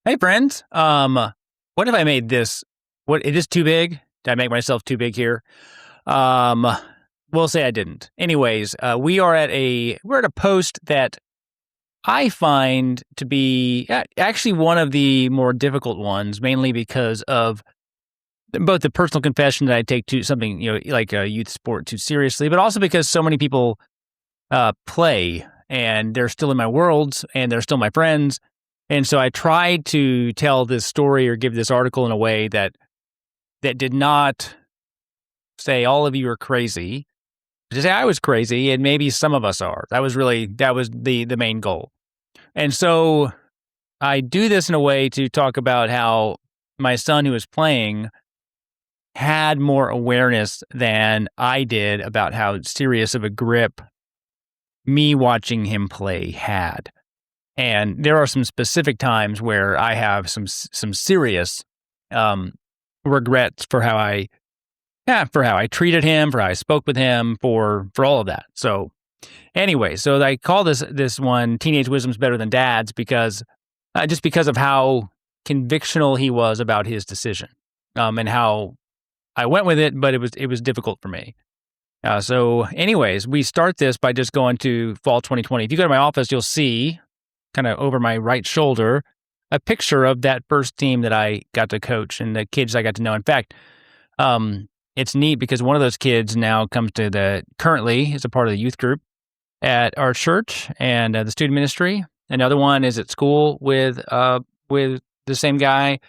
Hey friends, what if I made this? What it is too big? Did I make myself too big here? Um, we'll say I didn't. Anyways, we're at a post that I find to be actually one of the more difficult ones, mainly because of both the personal confession that I take to something like a youth sport too seriously, but also because so many people play and they're still in my worlds and they're still my friends. And so I tried to tell this story or give this article in a way that did not say all of you are crazy, but to say I was crazy and maybe some of us are. That was the main goal. And so I do this in a way to talk about how my son who was playing had more awareness than I did about how serious of a grip me watching him play had. And there are some specific times where I have some serious regrets for how I treated him, for how I spoke with him, for all of that. So anyway, so I call this one "Teenage Wisdom's Better Than Dad's" because just because of how convictional he was about his decision, and how I went with it, but it was difficult for me. So anyways, we start this by just going to fall 2020. If you go to my office, you'll see kind of over my right shoulder, a picture of that first team that I got to coach and the kids I got to know. In fact, it's neat because one of those kids now currently is a part of the youth group at our church and the student ministry. Another one is at school with the same guy,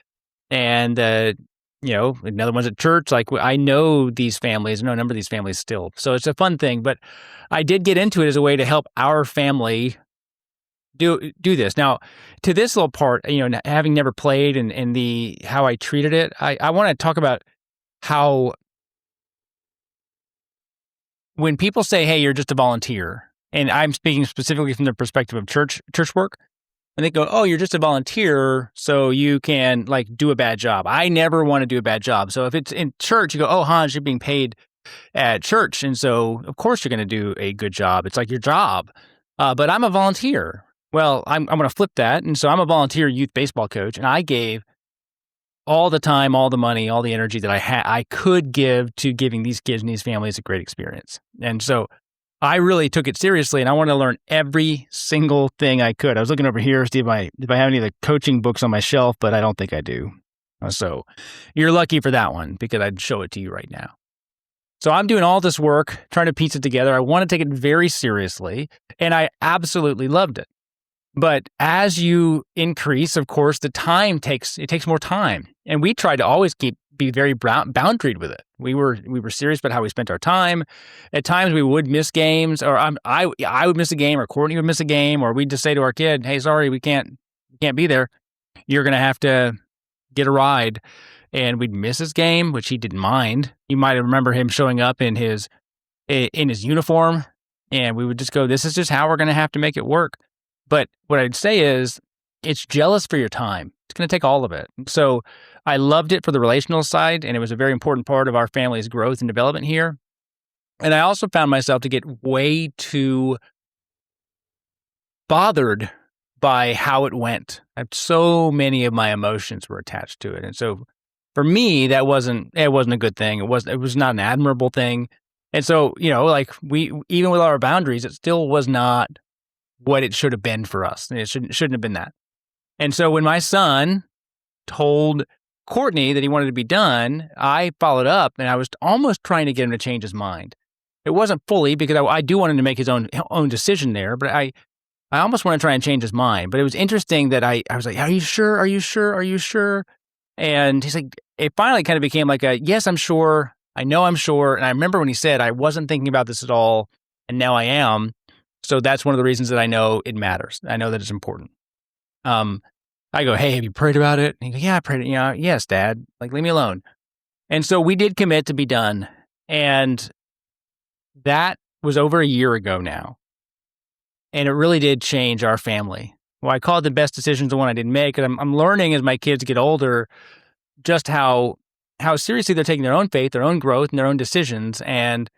and another one's at church. Like, I know these families, I know a number of these families still. So it's a fun thing, but I did get into it as a way to help our family do this. Now, to this little part, having never played and the how I treated it, I want to talk about how when people say, "Hey, you're just a volunteer," and I'm speaking specifically from the perspective of church work, and they go, "Oh, you're just a volunteer, so you can do a bad job." I never want to do a bad job. So if it's in church, you go, "Oh, Hans, you're being paid at church, and so of course you're going to do a good job. It's like your job." But I'm a volunteer. Well, I'm going to flip that. And so I'm a volunteer youth baseball coach, and I gave all the time, all the money, all the energy that I could give to giving these kids and these families a great experience. And so I really took it seriously, and I wanted to learn every single thing I could. I was looking over here to see if I have any of the coaching books on my shelf, but I don't think I do. So you're lucky for that one because I'd show it to you right now. So I'm doing all this work, trying to piece it together. I want to take it very seriously, and I absolutely loved it. But as you increase, of course, it takes more time. And we tried to always be very boundaried with it. We were serious about how we spent our time. At times we would miss games, or I would miss a game, or Courtney would miss a game, or we'd just say to our kid, "Hey, sorry, we can't be there. You're going to have to get a ride." And we'd miss his game, which he didn't mind. You might remember him showing up in his uniform, and we would just go, "This is just how we're going to have to make it work." But what I'd say is, it's jealous for your time. It's going to take all of it. So I loved it for the relational side, and it was a very important part of our family's growth and development here. And I also found myself to get way too bothered by how it went. So many of my emotions were attached to it. And so for me, it wasn't a good thing. It was not an admirable thing. And so, we, even with our boundaries, it still was not what it should have been for us. And it shouldn't have been that. And so when my son told Courtney that he wanted to be done, I followed up, and I was almost trying to get him to change his mind. It wasn't fully, because I do want him to make his own decision there, but I almost want to try and change his mind. But it was interesting that I was like, "Are you sure? Are you sure? Are you sure?" And he's like, it finally kind of became like a, "Yes, I'm sure. I know I'm sure." And I remember when he said, "I wasn't thinking about this at all, and now I am. So that's one of the reasons that I know it matters. I know that it's important." I go, "Hey, have you prayed about it?" And he goes, "Yeah, I prayed. Yes, Dad. Leave me alone." And so we did commit to be done. And that was over a year ago now. And it really did change our family. Well, I call it the best decisions, the one I didn't make. And I'm learning as my kids get older just how seriously they're taking their own faith, their own growth, and their own decisions. And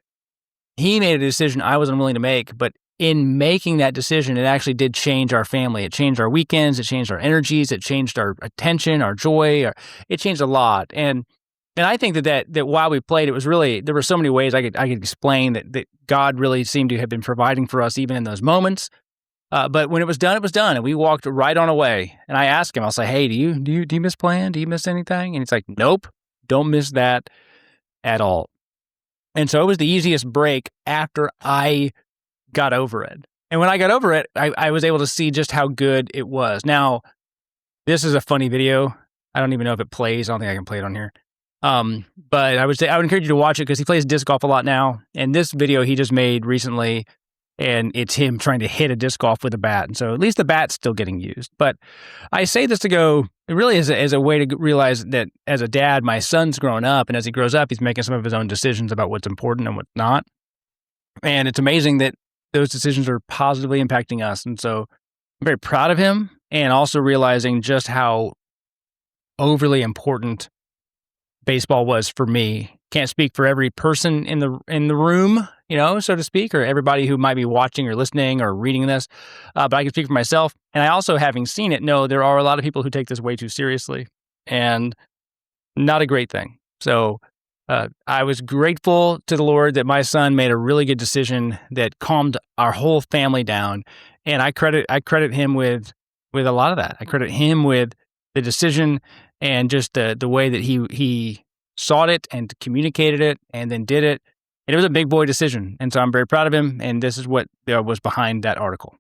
he made a decision I wasn't willing to make, but in making that decision, it actually did change our family. It changed our weekends. It changed our energies. It changed our attention, our joy. It changed a lot. And I think that while we played, it was really, there were so many ways I could explain that God really seemed to have been providing for us even in those moments. But when it was done, and we walked right on away. And I asked him, I'll say, hey, do you miss playing? Do you miss anything? And he's like, nope, don't miss that at all. And so it was the easiest break after I got over it. And when I got over it, I was able to see just how good it was. Now, this is a funny video. I don't even know if it plays. I don't think I can play it on here. But I would encourage you to watch it because he plays disc golf a lot now. And this video he just made recently, and it's him trying to hit a disc golf with a bat. And so at least the bat's still getting used. But I say this to go, it really is as a way to realize that as a dad, my son's growing up, and as he grows up, he's making some of his own decisions about what's important and what's not. And it's amazing that those decisions are positively impacting us. And so I'm very proud of him, and also realizing just how overly important baseball was for me. Can't speak for every person in the room, so to speak, or everybody who might be watching or listening or reading this. But I can speak for myself. And I also, having seen it, know there are a lot of people who take this way too seriously, and not a great thing. So I was grateful to the Lord that my son made a really good decision that calmed our whole family down. And I credit him with a lot of that. I credit him with the decision and just the way that he sought it and communicated it and then did it. And it was a big boy decision. And so I'm very proud of him. And this is what was behind that article.